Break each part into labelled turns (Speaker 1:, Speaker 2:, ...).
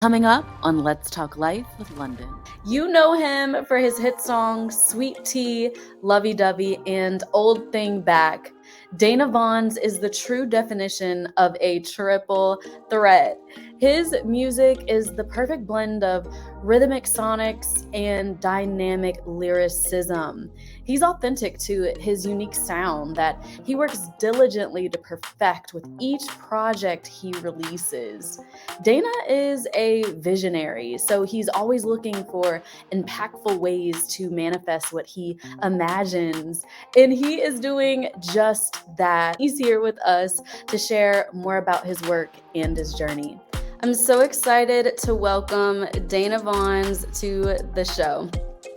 Speaker 1: Coming up on Let's Talk Life with London. You know him for his hit songs Sweet Tea, Lovey Dovey, and Old Thing Back. Dana Vaughns is the true definition of a triple threat. His music is the perfect blend of rhythmic sonics and dynamic lyricism. He's authentic to his unique sound that he works diligently to perfect with each project he releases. Dana is a visionary, so he's always looking for impactful ways to manifest what he imagines. And he is doing just that. He's here with us to share more about his work and his journey. I'm so excited to welcome Dana Vaughns to the show.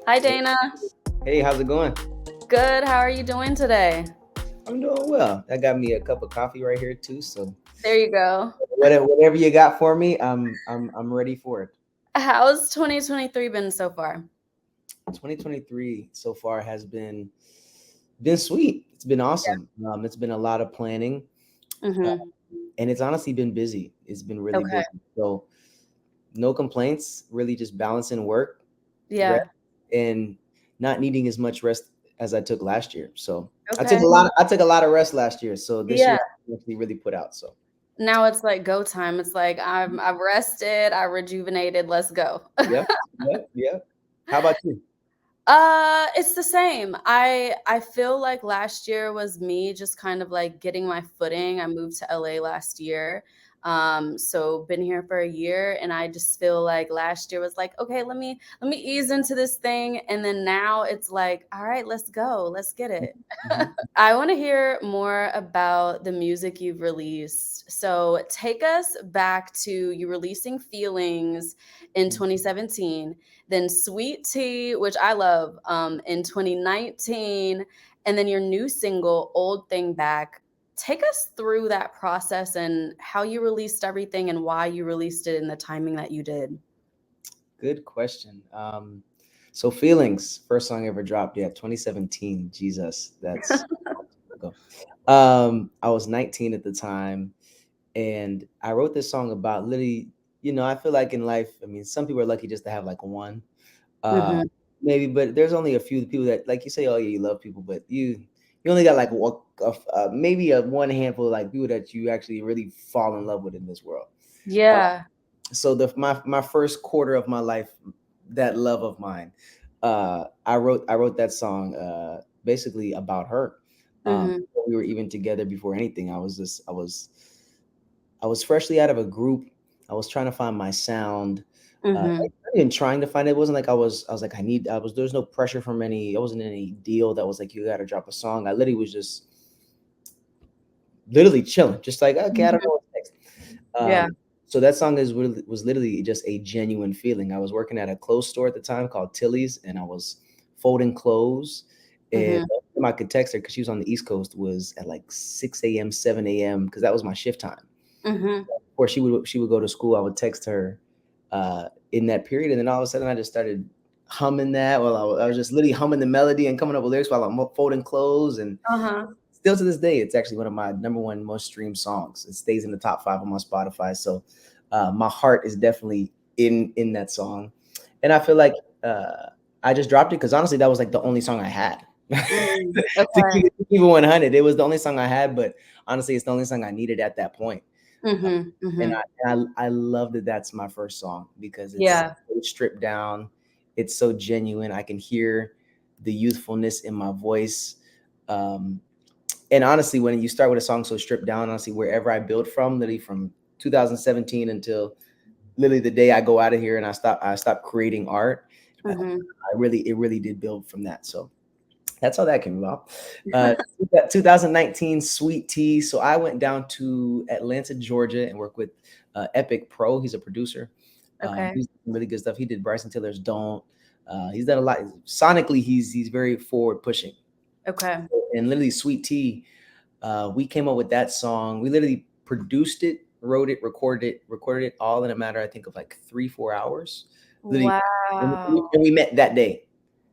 Speaker 1: Hi, Dana.
Speaker 2: Hey, how's it going?
Speaker 1: Good. How are you doing today?
Speaker 2: I'm doing well. I got me a cup of coffee right here too. So
Speaker 1: There you go.
Speaker 2: whatever you got for me, I'm ready for it.
Speaker 1: How's 2023 been so far?
Speaker 2: 2023 so far has been sweet. It's been awesome. It's been a lot of planning,
Speaker 1: Mm-hmm.
Speaker 2: and it's honestly been busy. It's been really
Speaker 1: Okay.
Speaker 2: busy. So no complaints. Really just balancing work,
Speaker 1: Yeah.
Speaker 2: rest, and not needing as much rest as I took last year. So I
Speaker 1: Okay.
Speaker 2: took a lot of rest last year. So this
Speaker 1: Yeah.
Speaker 2: year I actually really put out. So.
Speaker 1: Now it's like go time. It's like I've rested, I rejuvenated, let's go.
Speaker 2: Yep, yep. How about you?
Speaker 1: It's the same. I feel like last year was me just kind of like getting my footing. I moved to LA last year. So been here for a year and I just feel like last year was like, okay, let me ease into this thing. And then now it's like, all right, let's go. Let's get it.
Speaker 2: Mhm.
Speaker 1: I want to hear more about the music you've released. So take us back to you releasing Feelings in 2017, then Sweet Tea, which I love, in 2019, and then your new single, Old Thing Back. Take us through that process and how you released everything and why you released it in the timing that you did.
Speaker 2: Good question. So Feelings, first song ever dropped, 2017. Jesus, that's a long time ago. I was 19 at the time, and I wrote this song about literally, I feel like in life, I mean, some people are lucky just to have like one, uh,
Speaker 1: Hmm.
Speaker 2: maybe, but there's only a few people that, like you say, oh yeah, you love people, but you only got like maybe a one handful of like people that you actually really fall in love with in this world. Uh,
Speaker 1: Yeah.
Speaker 2: so my first quarter of my life, that love of mine, I wrote that song basically about her.
Speaker 1: Hmm.
Speaker 2: Before we were even together, before anything, I was freshly out of a group. I was trying to find my sound.
Speaker 1: Hmm.
Speaker 2: Not even trying to find it. It wasn't like I was like, there's no pressure from I wasn't in any deal that was like, you got to drop a song. I literally was just literally chilling, just like, okay, I don't
Speaker 1: Hmm.
Speaker 2: know what's next.
Speaker 1: Yeah.
Speaker 2: So that song was literally just a genuine feeling. I was working at a clothes store at the time called Tilly's, and I was folding clothes. And
Speaker 1: Hmm.
Speaker 2: the only time I could text her, because she was on the East Coast, was at like 6 a.m., 7 a.m., because that was my shift time.
Speaker 1: Hmm.
Speaker 2: Or she would go to school. I would text her in that period, and then all of a sudden I just started humming that while I was just literally humming the melody and coming up with lyrics while I'm folding clothes. And
Speaker 1: Uh-huh.
Speaker 2: still to this day, it's actually one of my number one most streamed songs. It stays in the top 5 on my Spotify. So my heart is definitely in that song, and I feel like I just dropped it because honestly, that was like the only song I had.
Speaker 1: Mm.
Speaker 2: To
Speaker 1: Okay.
Speaker 2: keep it 100, it was the only song I had, but honestly, it's the only song I needed at that point. Uh,
Speaker 1: Mhm,
Speaker 2: and
Speaker 1: mhm.
Speaker 2: I love that that's my first song because it's
Speaker 1: Yeah.
Speaker 2: so stripped down. It's so genuine. I can hear the youthfulness in my voice. Um, and honestly, when you start with a song so stripped down, honestly, wherever I build from, literally from 2017 until literally the day I go out of here and I stop creating art,
Speaker 1: Mhm.
Speaker 2: it really did build from that. So that's how that came about. Uh, 2019 Sweet Tea. So I went down to Atlanta, Georgia, and worked with Epic Pro. He's a producer.
Speaker 1: Okay.
Speaker 2: He's doing really good stuff. He did Bryson Tiller's "Don't." He's done a lot. Sonically, he's very forward pushing.
Speaker 1: Okay.
Speaker 2: And literally, Sweet Tea. We came up with that song. We literally produced it, wrote it, recorded it all in a matter, I think, of like 3-4 hours. Literally, and
Speaker 1: Wow.
Speaker 2: we met that day.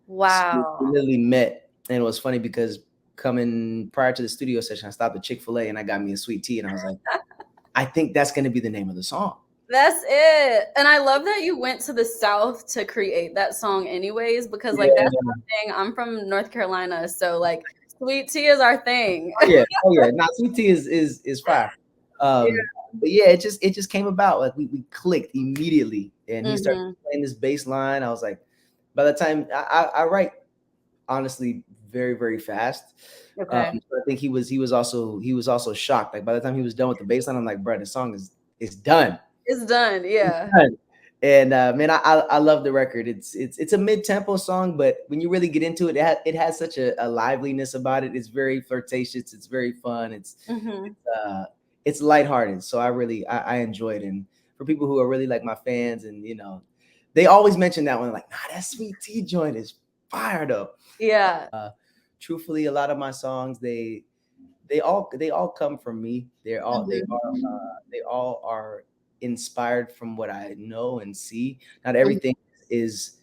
Speaker 2: So we
Speaker 1: Wow.
Speaker 2: literally met, and it was funny because coming prior to the studio session, I stopped at Chick-fil-A and I got me a sweet tea, and I was like, I think that's going to be the name of the song.
Speaker 1: That's it. And I love that you went to the South to create that song anyways, because like that's
Speaker 2: Yeah.
Speaker 1: one thing. I'm from North Carolina, so like sweet tea is our thing.
Speaker 2: Oh yeah, oh yeah. Now sweet tea is fire.
Speaker 1: Yeah.
Speaker 2: But yeah, it just came about. Like we clicked immediately, and he started
Speaker 1: Mhm.
Speaker 2: playing this bass line. I was like, by the time I write honestly very very fast.
Speaker 1: Okay.
Speaker 2: So I think he was also shocked. Like by the time he was done with the bass line, I'm like, bro, the song is done.
Speaker 1: It's done.
Speaker 2: It's
Speaker 1: Yeah.
Speaker 2: done. And man, I love the record. It's a mid tempo song, but when you really get into it, it has such a liveliness about it. It's very flirtatious. It's very fun.
Speaker 1: Mhm.
Speaker 2: Uh, it's lighthearted. So I enjoy it. And for people who are really like my fans, and they always mention that one, like, nah, that sweet tea joint is fire though.
Speaker 1: Yeah.
Speaker 2: Truthfully, a lot of my songs they all come from me. They all inspired from what I know and see. Not
Speaker 1: Mhm.
Speaker 2: everything is,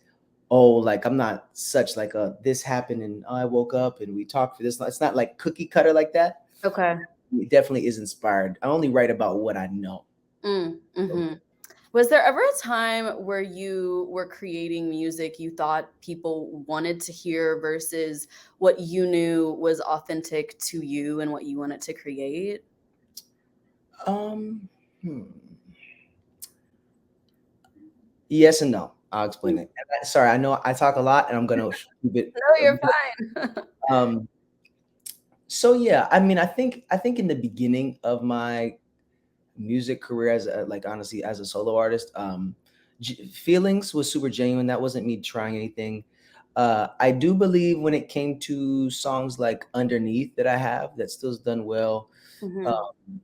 Speaker 2: oh, like I'm not such like a this happened and I woke up and we talked for this. It's not like cookie cutter like that.
Speaker 1: Okay.
Speaker 2: It definitely is inspired. I only write about what I know. So,
Speaker 1: Mhm. Was there ever a time where you were creating music you thought people wanted to hear versus what you knew was authentic to you and what you wanted to create?
Speaker 2: um, hmm. Yes and no. I'll explain
Speaker 1: Mm.
Speaker 2: it. Sorry, I know I talk a lot, and I'm gonna keep it.
Speaker 1: No, you're fine.
Speaker 2: Um, so yeah, I mean, I think in the beginning of my music career as like honestly as a solo artist, feelings was super genuine. That wasn't me trying anything. I do believe when it came to songs like Underneath that I have that still's done well. Uh,
Speaker 1: Mhm.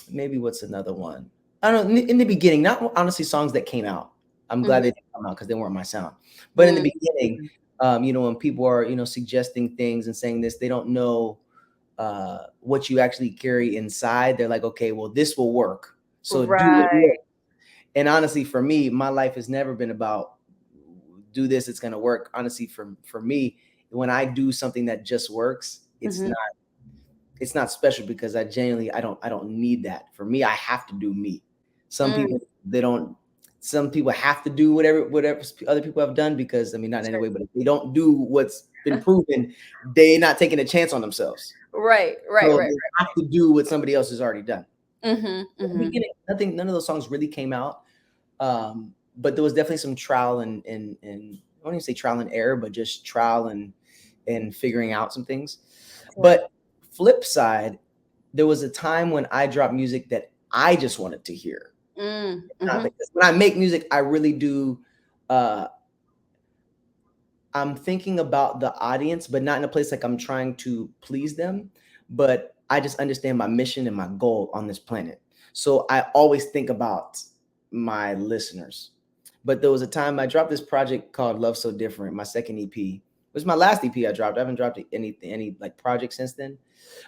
Speaker 2: maybe what's another one? I don't know. In the beginning, not honestly songs that came out. I'm glad
Speaker 1: Mhm.
Speaker 2: they didn't come out because they weren't my sound. But in the
Speaker 1: Mm.
Speaker 2: beginning,
Speaker 1: Mhm.
Speaker 2: when people are suggesting things and saying this, they don't know what you actually carry inside. They're like, okay, well, this will work. So do what
Speaker 1: Right.
Speaker 2: works. And honestly, for me, my life has never been about do this, it's gonna work. Honestly, for me, when I do something that just works,
Speaker 1: Mhm.
Speaker 2: it's not special because I don't need that. For me, I have to do me. Some
Speaker 1: Mm.
Speaker 2: people they don't. Some people have to do whatever other people have done because I mean not in any
Speaker 1: Sure.
Speaker 2: way, but if they don't do what's been proven, they're not taking a chance on themselves.
Speaker 1: Right, right,
Speaker 2: So
Speaker 1: right.
Speaker 2: they have to do what somebody else has already done.
Speaker 1: Mhm,
Speaker 2: In the
Speaker 1: mhm.
Speaker 2: beginning, none of those songs really came out. But there was definitely some trial and I don't even say trial and error, but just trial and figuring out some things.
Speaker 1: Sure.
Speaker 2: But flip side, there was a time when I dropped music that I just wanted to hear.
Speaker 1: Mhm.
Speaker 2: Because when I make music, I really do. Uh, I'm thinking about the audience, but not in a place like I'm trying to please them. But I just understand my mission and my goal on this planet. So I always think about my listeners. But there was a time I dropped this project called Love So Different, my second EP. It was my last EP I dropped. I haven't dropped any like project since then.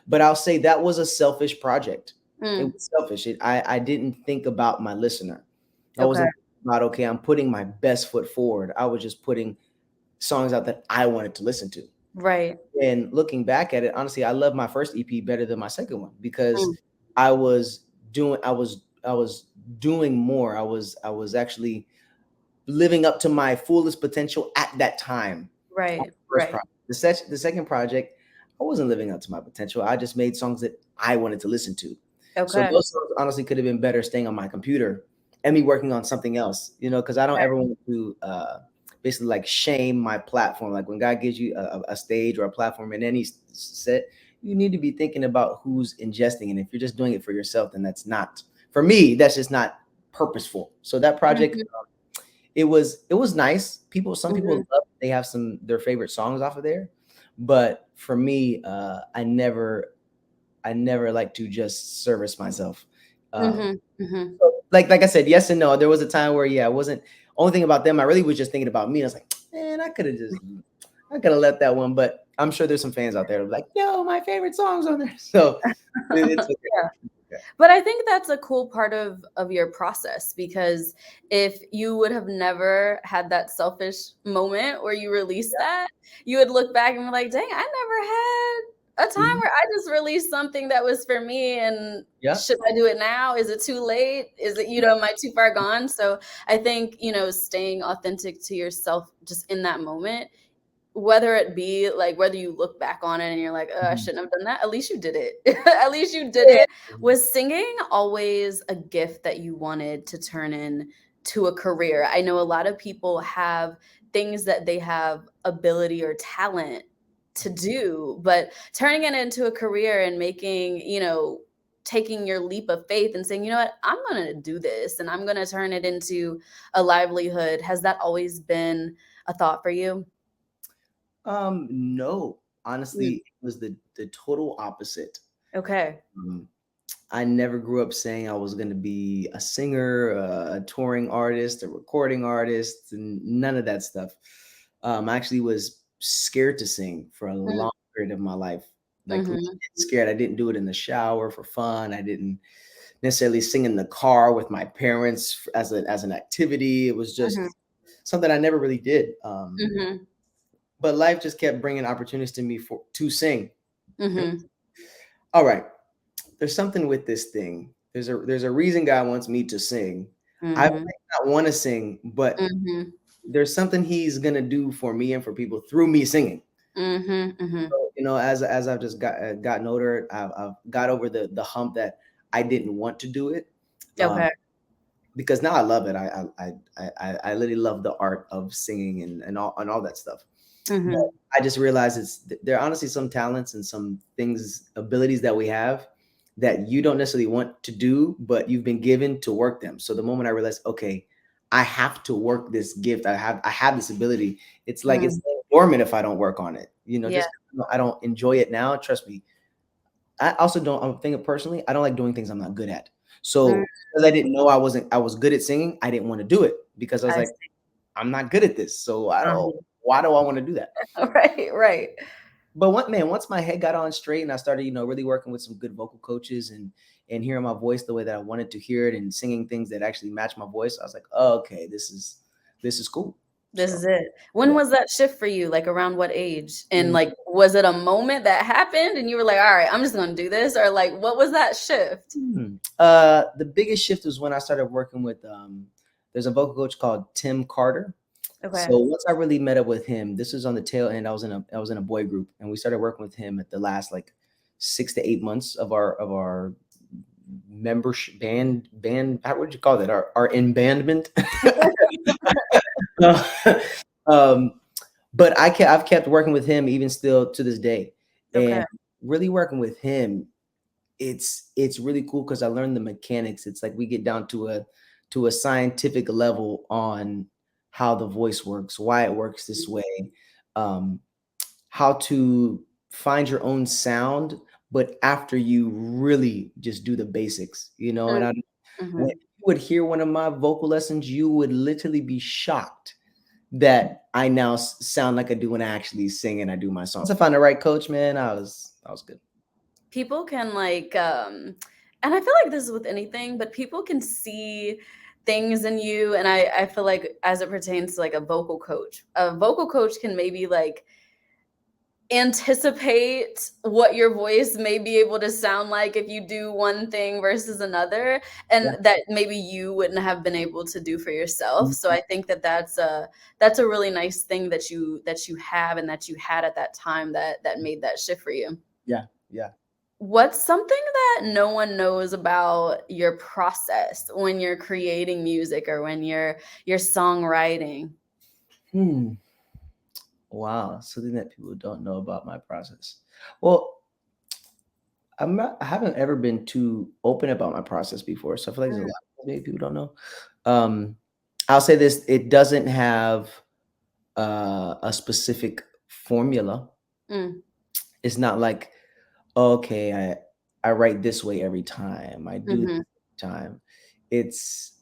Speaker 2: But I'll say that was a selfish project. It
Speaker 1: Mm.
Speaker 2: was selfish. I didn't think about my listener. I
Speaker 1: Okay.
Speaker 2: wasn't about okay, I'm putting my best foot forward. I was just putting songs out that I wanted to listen to.
Speaker 1: Right.
Speaker 2: And looking back at it, honestly, I love my first EP better than my second one because
Speaker 1: Mm.
Speaker 2: I was doing more. I was actually living up to my fullest potential at that time. On
Speaker 1: Right,
Speaker 2: the first
Speaker 1: right.
Speaker 2: project. The second project, I wasn't living up to my potential. I just made songs that I wanted to listen to. So
Speaker 1: Okay.
Speaker 2: those songs honestly could have been better staying on my computer and me working on something else, because I don't
Speaker 1: Right.
Speaker 2: ever want to basically like shame my platform. Like when God gives you a stage or a platform in any set, you need to be thinking about who's ingesting. And if you're just doing it for yourself, then that's not, for me, that's just not purposeful. So that project,
Speaker 1: Mhm,
Speaker 2: it was nice. Some people
Speaker 1: mhm.
Speaker 2: love it. They have some their favorite songs off of there, but for me, I never like to just service myself. Um,
Speaker 1: Mhm, mhm.
Speaker 2: so like I said, yes and no. There was a time where I wasn't only thing about them. I really was just thinking about me. I was like, man, I could have let that one. But I'm sure there's some fans out there like, yo, my favorite songs on there. So it's
Speaker 1: Yeah.
Speaker 2: okay.
Speaker 1: But I think that's a cool part of your process because if you would have never had that selfish moment where you released that, you would look back and be like, "Dang, I never had a time where I just released something that was for me, and
Speaker 2: Yeah.
Speaker 1: should I do it now? Is it too late? Is it, am I too far gone? So I think, staying authentic to yourself just in that moment, whether it be like whether you look back on it and you're like, oh, I
Speaker 2: Mhm.
Speaker 1: shouldn't have done that. At least you did it. At least you did
Speaker 2: Yeah.
Speaker 1: it. Was singing always a gift that you wanted to turn in to a career? I know a lot of people have things that they have ability or talent to do, but turning it into a career and making, taking your leap of faith and saying, you know what, I'm going to do this and I'm going to turn it into a livelihood. Has that always been a thought for you?
Speaker 2: No, honestly,
Speaker 1: Mm,
Speaker 2: it was the total opposite.
Speaker 1: okay.
Speaker 2: Um, I never grew up saying I was going to be a singer, a touring artist, a recording artist, and none of that stuff. I actually was scared to sing for a
Speaker 1: Mm,
Speaker 2: long period of my life. Like legit
Speaker 1: mhm,
Speaker 2: scared. I didn't do it in the shower for fun. I didn't necessarily sing in the car with my parents as an activity. It was
Speaker 1: mhm,
Speaker 2: just something I never really did.
Speaker 1: mhm,
Speaker 2: But life just kept bringing opportunities to me for to sing. And
Speaker 1: mhm,
Speaker 2: all right, there's something with this thing. There's a reason God wants me to sing. I
Speaker 1: mhm,
Speaker 2: might not want to sing, but
Speaker 1: mhm,
Speaker 2: there's something He's gonna do for me and for people through me singing.
Speaker 1: mhm, mhm.
Speaker 2: So, as I've just gotten older, I've got over the hump that I didn't want to do it. Um,
Speaker 1: Okay.
Speaker 2: because now I love it. I literally love the art of singing and all that stuff. But
Speaker 1: Mhm,
Speaker 2: I just realized there are honestly some talents and some things, abilities that we have that you don't necessarily want to do, but you've been given to work them. So the moment I realized, okay, I have to work this gift. I have this ability. It's like it's
Speaker 1: mm,
Speaker 2: dormant if I don't work on it.
Speaker 1: yeah,
Speaker 2: Just I don't enjoy it now. Trust me, I also don't. I'm thinking personally, I don't like doing things I'm not good at.
Speaker 1: mm,
Speaker 2: So because I didn't know I was good at singing, I didn't want to do it because I was
Speaker 1: I
Speaker 2: like,
Speaker 1: see.
Speaker 2: I'm not good at this. So I don't.
Speaker 1: Mhm.
Speaker 2: Why do I want to do that?
Speaker 1: Right, right.
Speaker 2: But once my head got on straight and I started, really working with some good vocal coaches and hearing my voice the way that I wanted to hear it and singing things that actually match my voice, I was like, oh, okay, this is cool.
Speaker 1: This
Speaker 2: So
Speaker 1: is it. When
Speaker 2: yeah.
Speaker 1: was that shift for you? Like, around what age? And,
Speaker 2: Mm.
Speaker 1: like, was it a moment that happened and you were like, "All right, I'm just gonna do this," or, like, what was that shift?
Speaker 2: The biggest shift was when I started working with there's a vocal coach called Tim Carter.
Speaker 1: Okay.
Speaker 2: So once I really met up with him, this was on the tail end. I was in a boy group, and we started working with him at the last like 6 to 8 months of our membership band. How would you call that? Our embandment. um, but I've kept working with him even still to this day,
Speaker 1: Okay.
Speaker 2: and really working with him it's really cool because I learned the mechanics. It's like we get down to a scientific level on how the voice works, why it works this way, um, how to find your own sound, but after you really just do the basics,
Speaker 1: Mm,
Speaker 2: And when
Speaker 1: mhm.
Speaker 2: you would hear one of my vocal lessons, you would literally be shocked that I now sound like I do when I actually sing and I do my songs. Once I found the right coach, man, I was good.
Speaker 1: People can, like, and I feel like this is with anything, but people can see things in you, and I feel like as it pertains to, like, a vocal coach can maybe, like, anticipate what your voice may be able to sound like if you do one thing versus another,
Speaker 2: Yeah.
Speaker 1: and that maybe you wouldn't have been able to do for yourself. So
Speaker 2: Mhm.
Speaker 1: I think that that's a really nice thing that you have and that you had at that time that made that shift for you.
Speaker 2: Yeah. Yeah.
Speaker 1: What's something that no one knows about your process when you're creating music or when you're songwriting?
Speaker 2: Hmm. Wow, something that people don't know about my process. Well, I haven't ever been too open about my process before, so I feel like there's a
Speaker 1: Mm,
Speaker 2: lot of maybe people don't know. Um, I'll say this: it doesn't have a specific formula.
Speaker 1: mm,
Speaker 2: It's not like, okay, I write this way every time. I do this
Speaker 1: mhm,
Speaker 2: every time. It's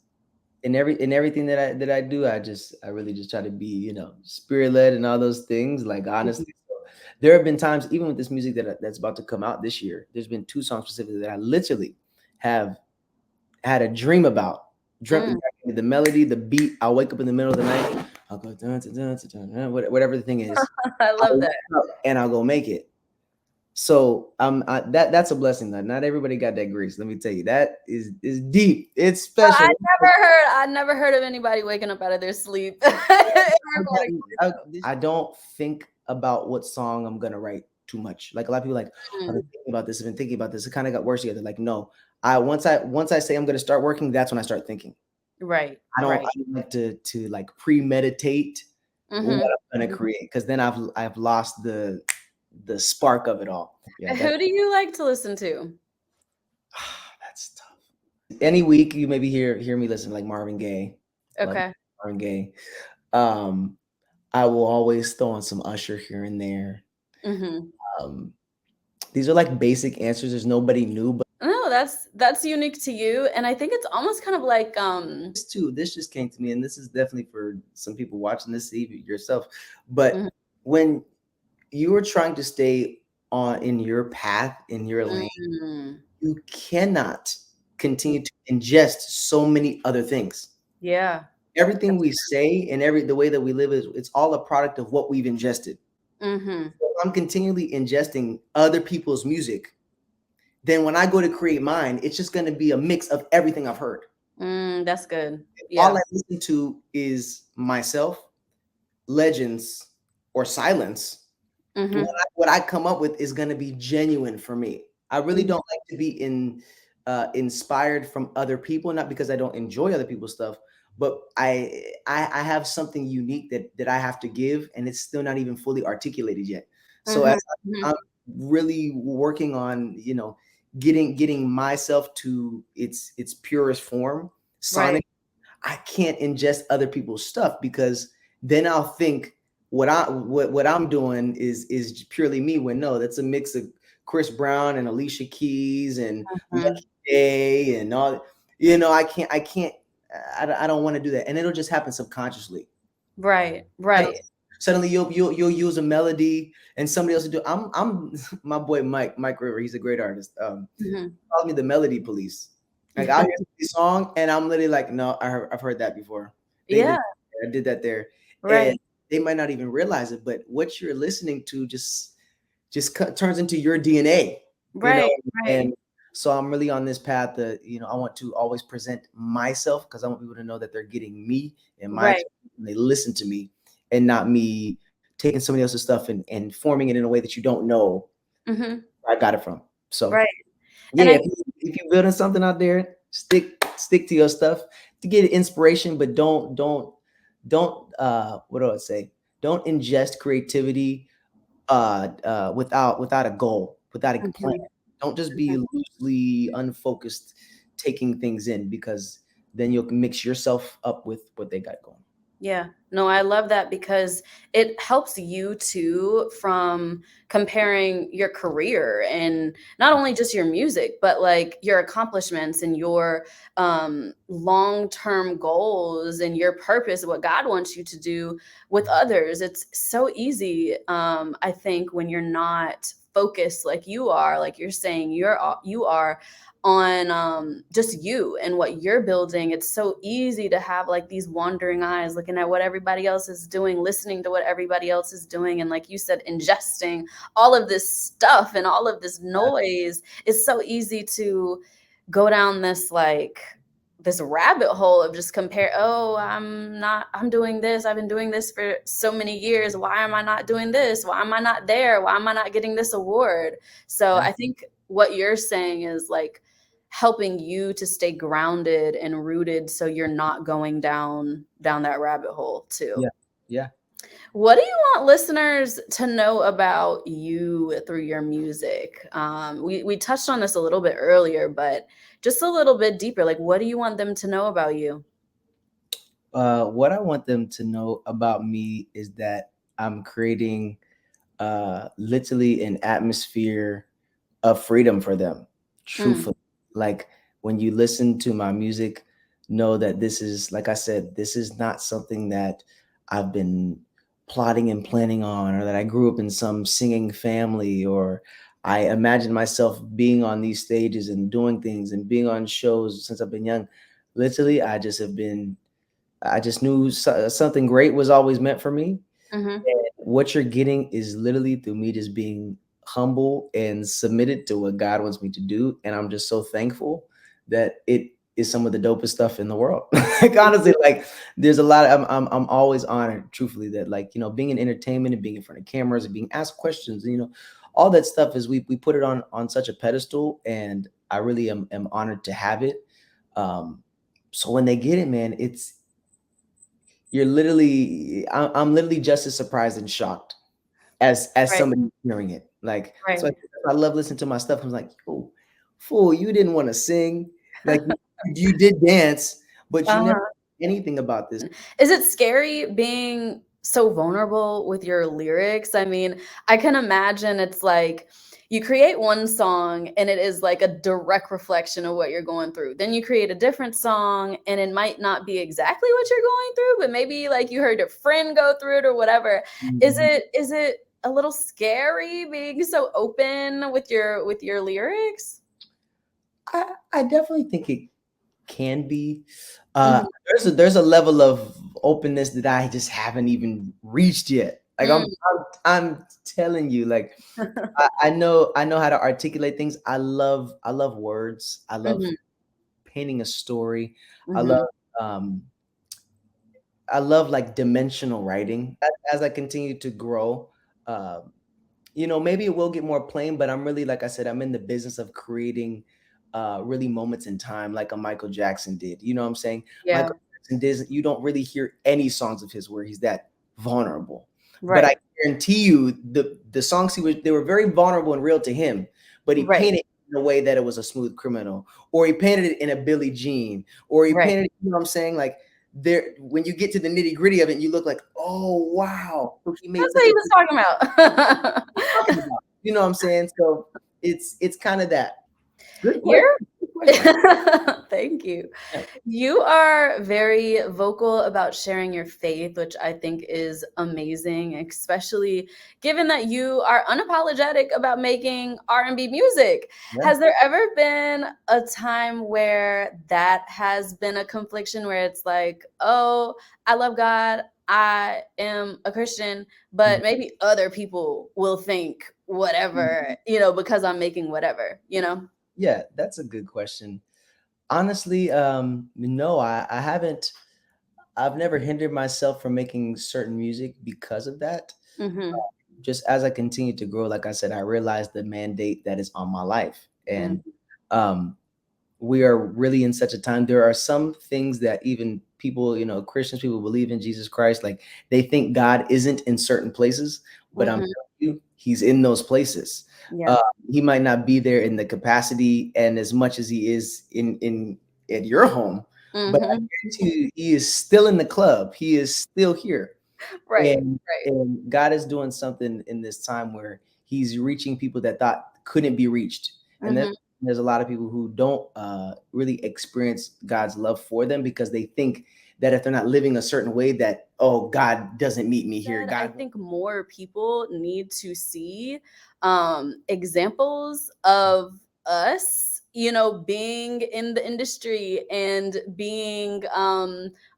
Speaker 2: in everything that I do, I really just try to be, spirit led and all those things. Like
Speaker 1: mhm,
Speaker 2: honestly, so there have been times, even with this music that's about to come out this year. There's been two songs specifically that I literally have had a dream about. Dreamt
Speaker 1: mm.
Speaker 2: the melody, the beat. I'll wake up in the middle of the night. I'll go dun, dun, dun, dun, dun, dun, whatever the thing is.
Speaker 1: I
Speaker 2: I'll
Speaker 1: love
Speaker 2: wake
Speaker 1: that.
Speaker 2: up and I'll go make it. So that's a blessing. That not everybody got that grace. Let me tell you, that is deep. It's special.
Speaker 1: I never heard of anybody waking up out of their sleep and recording.
Speaker 2: I don't think about what song I'm gonna write too much. Like a lot of people, like, I've been
Speaker 1: Mm,
Speaker 2: thinking about this. I've been thinking about this. It kind of got worse together. Like, no, I once I say I'm gonna start working, that's when I start thinking.
Speaker 1: right,
Speaker 2: I don't
Speaker 1: right.
Speaker 2: I don't like to like premeditate what
Speaker 1: Mhm,
Speaker 2: I'm gonna
Speaker 1: mhm.
Speaker 2: create, because then I've lost the spark of it all. Yeah,
Speaker 1: Who do you like to listen to?
Speaker 2: that's tough. Any week you maybe hear me listen, like Marvin Gaye. Love
Speaker 1: Okay.
Speaker 2: Marvin Gaye. Um, I will always throw in some Usher here and there.
Speaker 1: Mhm.
Speaker 2: Um, these are like basic answers. There's nobody new, but
Speaker 1: No, that's unique to you, and I think it's almost kind of like,
Speaker 2: this just came to me, and this is definitely for some people watching this, even yourself. But
Speaker 1: mhm,
Speaker 2: when you are trying to stay on in your path, in your lane,
Speaker 1: mm,
Speaker 2: you cannot continue to ingest so many other things.
Speaker 1: yeah.
Speaker 2: Everything
Speaker 1: That's
Speaker 2: we say and the way that we live is, it's all a product of what we've ingested.
Speaker 1: mhm.
Speaker 2: So if I'm continually ingesting other people's music, then when I go to create mine, it's just going to be a mix of everything I've heard.
Speaker 1: That's good.
Speaker 2: All
Speaker 1: Yeah.
Speaker 2: I listen to is myself, legends, or silence.
Speaker 1: Mhm,
Speaker 2: What I come up with is going to be genuine for me. I really
Speaker 1: mhm,
Speaker 2: don't like to be inspired from other people, not because I don't enjoy other people's stuff, but I have something unique that I have to give, and it's still not even fully articulated yet. So as
Speaker 1: mhm, mhm.
Speaker 2: I'm really working on, getting myself to its purest form,
Speaker 1: Right.
Speaker 2: sonic, I can't ingest other people's stuff, because then I'll think what I'm doing is purely me, when no, that's a mix of Chris Brown and Alicia Keys and
Speaker 1: Mhm.
Speaker 2: Lucky Day and all. I don't want to do that, and it'll just happen subconsciously.
Speaker 1: Right,
Speaker 2: Suddenly,
Speaker 1: right.
Speaker 2: suddenly you'll use a melody and somebody else will do. I'm my boy Mike River. He's a great artist.
Speaker 1: Mhm.
Speaker 2: Calls me the melody police. Like I'll hear the song and I'm literally like, no, I've heard that before. They
Speaker 1: Yeah,
Speaker 2: did, I did that there, and
Speaker 1: right,
Speaker 2: they might not even realize it, but what you're listening to just turns into your DNA, you know.
Speaker 1: right, right,
Speaker 2: And so I'm really on this path that, I want to always present myself, because I want people to know that they're getting me and my
Speaker 1: right.
Speaker 2: experience, and they listen to me, and not me taking somebody else's stuff and forming it in a way that you don't know
Speaker 1: Mhm.
Speaker 2: where I got it from. So
Speaker 1: Right, and
Speaker 2: yeah, if you're building something out there, stick to your stuff to get inspiration, but don't what do I say? Don't ingest creativity without a goal, without a plan.
Speaker 1: Mhm,
Speaker 2: Don't just
Speaker 1: mhm.
Speaker 2: be loosely unfocused taking things in, because then you'll mix yourself up with what they got going.
Speaker 1: Yeah. No, I love that because it helps you too from comparing your career and not only just your music, but like your accomplishments and your long-term goals and your purpose, what God wants you to do with others. It's so easy, I think, when you're not focused like you are, like you're saying you are on just you and what you're building. It's so easy to have like these wandering eyes looking at what everybody else is doing, listening to what everybody else is doing, and like you said, ingesting all of this stuff and all of this noise. It's so easy to go down this like this rabbit hole of just compare. Oh, I'm doing this, I've been doing this for so many years, why am I not doing this, why am I not there, why am I not getting this award? So
Speaker 2: Yeah,
Speaker 1: I think what you're saying is like helping you to stay grounded and rooted so you're not going down that rabbit hole too.
Speaker 2: yeah, yeah.
Speaker 1: What do you want listeners to know about you through your music? We touched on this a little bit earlier, but just a little bit deeper. Like, what do you want them to know about you?
Speaker 2: What I want them to know about me is that I'm creating literally an atmosphere of freedom for them.
Speaker 1: Mm,
Speaker 2: Truthfully, like when you listen to my music, know that this is, like I said, this is not something that I've been plotting and planning on, or that I grew up in some singing family, or I imagine myself being on these stages and doing things and being on shows since I've been young. Literally, I just knew something great was always meant for me.
Speaker 1: mhm,
Speaker 2: And what you're getting is literally through me just being humble and submitted to what God wants me to do. And I'm just so thankful that it is some of the dopest stuff in the world. Like honestly, like there's a lot of, I'm always honored, truthfully, that like, you know, being in entertainment and being in front of cameras and being asked questions, you know, all that stuff is we put it on such a pedestal, and I really am honored to have it. So when they get it, man, you're literally, I'm literally just as surprised and shocked as
Speaker 1: Right.
Speaker 2: somebody hearing it. Like, so
Speaker 1: Right.
Speaker 2: I love listening to my stuff. I'm like, yo, fool, you didn't want to sing. Like you did dance, but you never
Speaker 1: Uh-huh.
Speaker 2: anything about this.
Speaker 1: Is it scary being so vulnerable with your lyrics? I mean, I can imagine it's like you create one song and it is like a direct reflection of what you're going through. Then you create a different song and it might not be exactly what you're going through, but maybe like you heard your friend go through it or whatever.
Speaker 2: Mhm.
Speaker 1: Is it a little scary being so open with your lyrics?
Speaker 2: I definitely think it can be.
Speaker 1: Mhm.
Speaker 2: There's a level of openness that I just haven't even reached yet. Like
Speaker 1: Mm.
Speaker 2: I'm telling you, like I know how to articulate things. I love words. I love
Speaker 1: Mhm.
Speaker 2: painting a story. I love
Speaker 1: Mhm.
Speaker 2: um I love like dimensional writing. As I continue to grow, um, you know, maybe it will get more plain, but I'm really, like I said, I'm in the business of creating really moments in time, like a Michael Jackson did. You know what I'm saying?
Speaker 1: Yeah.
Speaker 2: Michael Jackson did. You don't really hear any songs of his where he's that vulnerable. But I
Speaker 1: Right.
Speaker 2: guarantee you, the songs they were very vulnerable and real to him. But he
Speaker 1: Right.
Speaker 2: painted it in a way that it was a smooth criminal, or he painted it in a Billie Jean, or he
Speaker 1: Right.
Speaker 2: painted it. You know what I'm saying? Like there, when you get to the nitty gritty of it, you look like, oh wow, so he made
Speaker 1: That's
Speaker 2: such
Speaker 1: what
Speaker 2: a
Speaker 1: he was talking about.
Speaker 2: talking about. You know what I'm saying? So it's kind of that. Good question.
Speaker 1: You're
Speaker 2: Good question.
Speaker 1: thank you.
Speaker 2: Yeah.
Speaker 1: You are very vocal about sharing your faith, which I think is amazing, especially given that you are unapologetic about making R&B music.
Speaker 2: Yeah.
Speaker 1: Has there ever been a time where that has been a confliction where it's like, "Oh, I love God. I am a Christian,
Speaker 2: Mhm.
Speaker 1: but maybe other people will think whatever, you know, because I'm making whatever," you know?
Speaker 2: Yeah, that's a good question. Honestly, no, I haven't. I've never hindered myself from making certain music because of that.
Speaker 1: Mhm.
Speaker 2: Just as I continue to grow, like I said, I realized the mandate that is on my life, and
Speaker 1: Mhm.
Speaker 2: um, we are really in such a time. There are some things that even people, you know, Christians, people believe in Jesus Christ, like they think God isn't in certain places, but I'm
Speaker 1: Mhm.
Speaker 2: telling you, He's in those places.
Speaker 1: Yeah.
Speaker 2: Uh, he might not be there in the capacity and as much as He is in at your home, but I
Speaker 1: Mhm.
Speaker 2: guarantee you, He is still in the club. He is still here.
Speaker 1: Right,
Speaker 2: And
Speaker 1: right.
Speaker 2: and God is doing something in this time where He's reaching people that thought couldn't be reached. And
Speaker 1: Mhm.
Speaker 2: there's a lot of people who don't really experience God's love for them because they think that if they're not living a certain way, that oh, God doesn't meet me here.
Speaker 1: Said, I
Speaker 2: God,
Speaker 1: think more people need to see examples of us, you know, being in the industry and being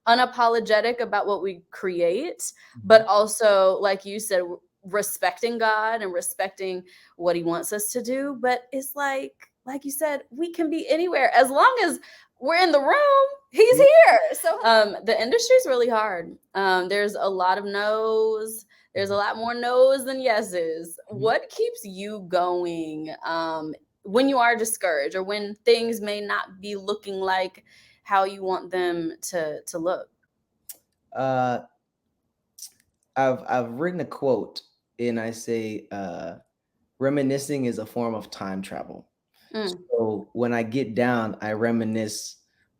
Speaker 1: unapologetic about what we create, but also, like you said, respecting God and respecting what He wants us to do. But it's like you said, we can be anywhere as long as we're in the room. He's here. So the industry is really hard. There's a lot of no's. There's a lot more no's than yeses. What keeps you going when you are discouraged or when things may not be looking like how you want them to look?
Speaker 2: uh, I've written a quote and I say, reminiscing is a form of time travel.
Speaker 1: Mm,
Speaker 2: So when I get down, I reminisce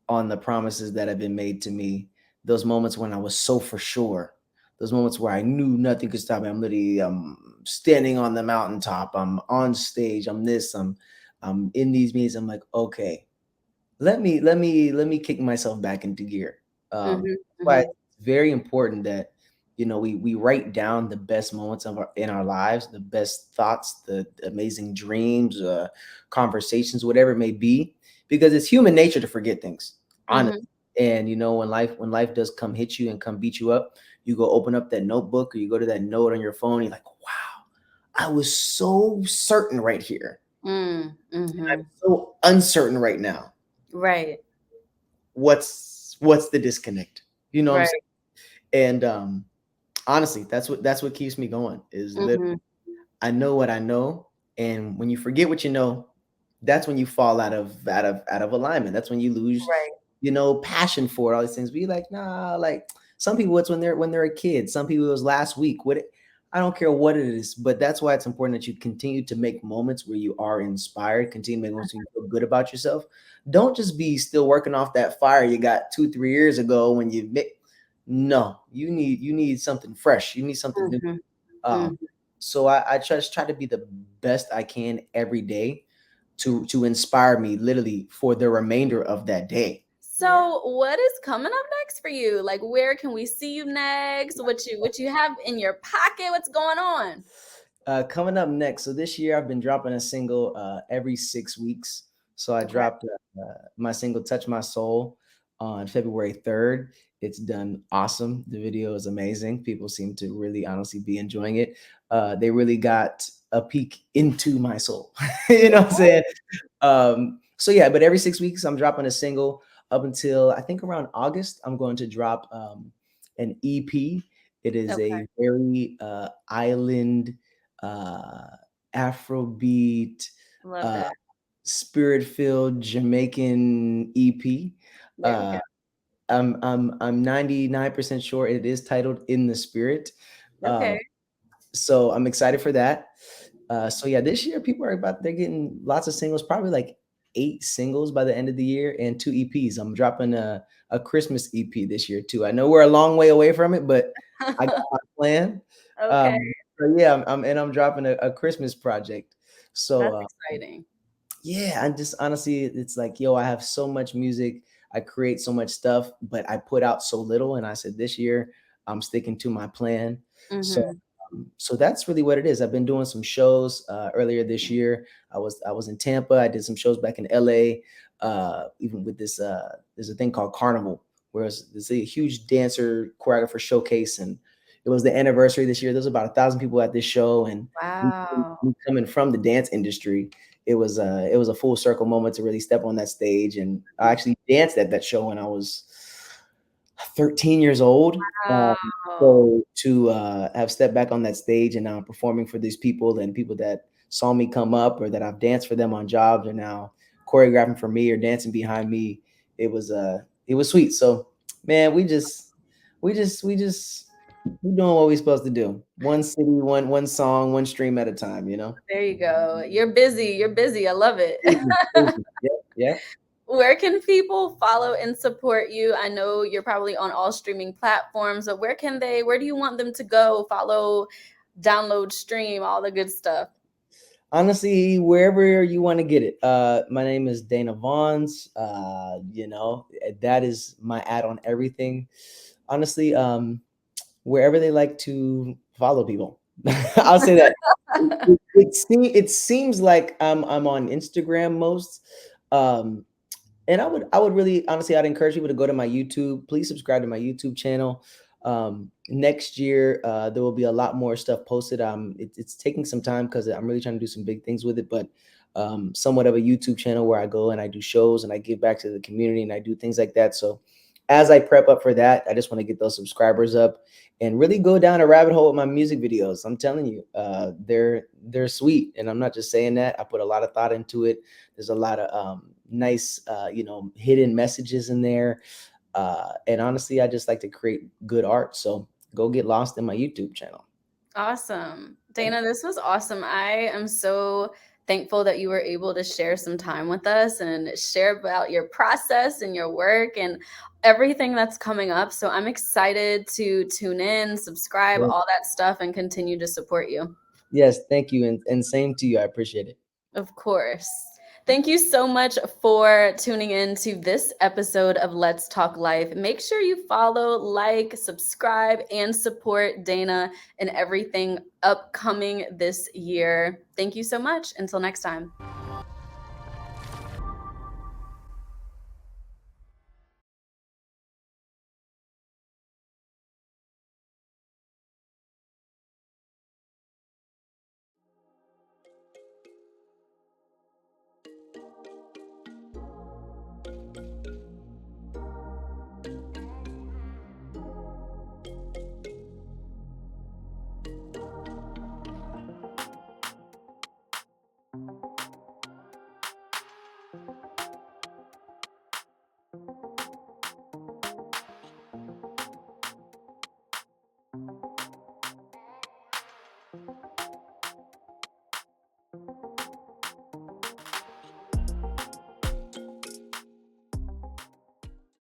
Speaker 2: on the promises that have been made to me. Those moments when I was so for sure. Those moments where I knew nothing could stop me. I'm literally standing on the mountaintop. I'm on stage. I'm in these meetings. I'm like, okay, let me kick myself back into gear.
Speaker 1: mhm,
Speaker 2: That's why
Speaker 1: mhm,
Speaker 2: it's very important that you know we write down the best moments of in our lives, the best thoughts, the amazing dreams, conversations, whatever it may be, because it's human nature to forget things, honestly.
Speaker 1: mhm.
Speaker 2: And you know when life does come hit you and come beat you up, you go open up that notebook or you go to that note on your phone. You're like, wow, I was so certain right here. I'm
Speaker 1: Mm-hmm.
Speaker 2: so uncertain right now.
Speaker 1: Right.
Speaker 2: What's the disconnect? You know what I'm
Speaker 1: Right.
Speaker 2: saying? And honestly, that's what keeps me going. Is
Speaker 1: Mm-hmm.
Speaker 2: I know what I know, and when you forget what you know, that's when you fall out of alignment. That's when you lose,
Speaker 1: Right.
Speaker 2: passion for it, all these things. Be like, nah, like some people it's when they're a kid. Some people it was last week. I don't care what it is, but that's why it's important that you continue to make moments where you are inspired, continue to make moments where you feel good about yourself. Don't just be still working off that fire you got 2, 3 years ago when you make. No, you need something fresh. You need something new.
Speaker 1: Mm-hmm.
Speaker 2: Um,
Speaker 1: Mm-hmm.
Speaker 2: so I just try to be the best I can every day to inspire me literally for the remainder of that day.
Speaker 1: So, what is coming up next for you? Like, where can we see you next? What you have in your pocket? What's going on?
Speaker 2: Coming up next, so this year I've been dropping a single every 6 weeks. So I
Speaker 1: Okay.
Speaker 2: dropped my single "Touch My Soul" on February 3rd. It's done awesome. The video is amazing. People seem to really honestly be enjoying it. They really got a peek into my soul. You know what I'm saying? So yeah, but every 6 weeks I'm dropping a single up until I think around August. I'm going to drop an EP. It is
Speaker 1: Okay.
Speaker 2: a very island, uh, Afrobeat,
Speaker 1: Love
Speaker 2: uh,
Speaker 1: it.
Speaker 2: spirit-filled Jamaican EP.
Speaker 1: There we go.
Speaker 2: Uh, I'm 99% sure it is titled "In the Spirit."
Speaker 1: Okay.
Speaker 2: Um, so I'm excited for that. So yeah, this year people are they're getting lots of singles, probably like 8 singles by the end of the year and 2 EPs. I'm dropping a Christmas EP this year too. I know we're a long way away from it, but I got my plan.
Speaker 1: Okay.
Speaker 2: So yeah, I'm dropping a Christmas project. So
Speaker 1: That's exciting.
Speaker 2: yeah, I just honestly, it's like, yo, I have so much music, I create so much stuff, but I put out so little. And I said, this year, I'm sticking to my plan. So,
Speaker 1: Mm-hmm.
Speaker 2: so that's really what it is. I've been doing some shows earlier this year. I was in Tampa. I did some shows back in LA. Even with this, there's a thing called Carnival, where it's a huge dancer choreographer showcase, and it was the anniversary this year. There's about 1,000 people at this show, and
Speaker 1: Wow.
Speaker 2: me coming from the dance industry, it was a full circle moment to really step on that stage. And I actually danced at that show when I was 13 years old.
Speaker 1: Wow.
Speaker 2: So to have stepped back on that stage and now I'm performing for these people, and people that saw me come up or that I've danced for them on jobs are now choreographing for me or dancing behind me. It was sweet. So man, we just we're doing what we're supposed to do. One city, one song, one stream at a time, you know?
Speaker 1: There you go. You're busy. You're busy. I love it.
Speaker 2: Easy, easy. Yep, yep.
Speaker 1: Where can people follow and support you? I know you're probably on all streaming platforms, but where do you want them to go? Follow, download, stream, all the good stuff.
Speaker 2: Honestly, wherever you want to get it. My name is Dana Vaughns. That is my ad on everything. Honestly, wherever they like to follow people. I'll say that. It seems like I'm on Instagram most. Um, and I would really honestly I'd encourage people to go to my YouTube. Please subscribe to my YouTube channel. Next year there will be a lot more stuff posted. It's taking some time because I'm really trying to do some big things with it, but somewhat of a YouTube channel where I go and I do shows and I give back to the community and I do things like that. So as I prep up for that, I just want to get those subscribers up and really go down a rabbit hole with my music videos. I'm telling you, they're sweet, and I'm not just saying that. I put a lot of thought into it. There's a lot of nice, hidden messages in there. And honestly, I just like to create good art. So go get lost in my YouTube channel.
Speaker 1: Awesome. Dana, this was awesome. I am so thankful that you were able to share some time with us and share about your process and your work and everything that's coming up. So I'm excited to tune in, subscribe,
Speaker 2: Yeah.
Speaker 1: all that stuff, and continue to support you.
Speaker 2: Yes, thank you. And same to you. I appreciate it.
Speaker 1: Of course. Thank you so much for tuning in to this episode of Let's Talk Life. Make sure you follow, like, subscribe, and support Dana and everything upcoming this year. Thank you so much. Until next time.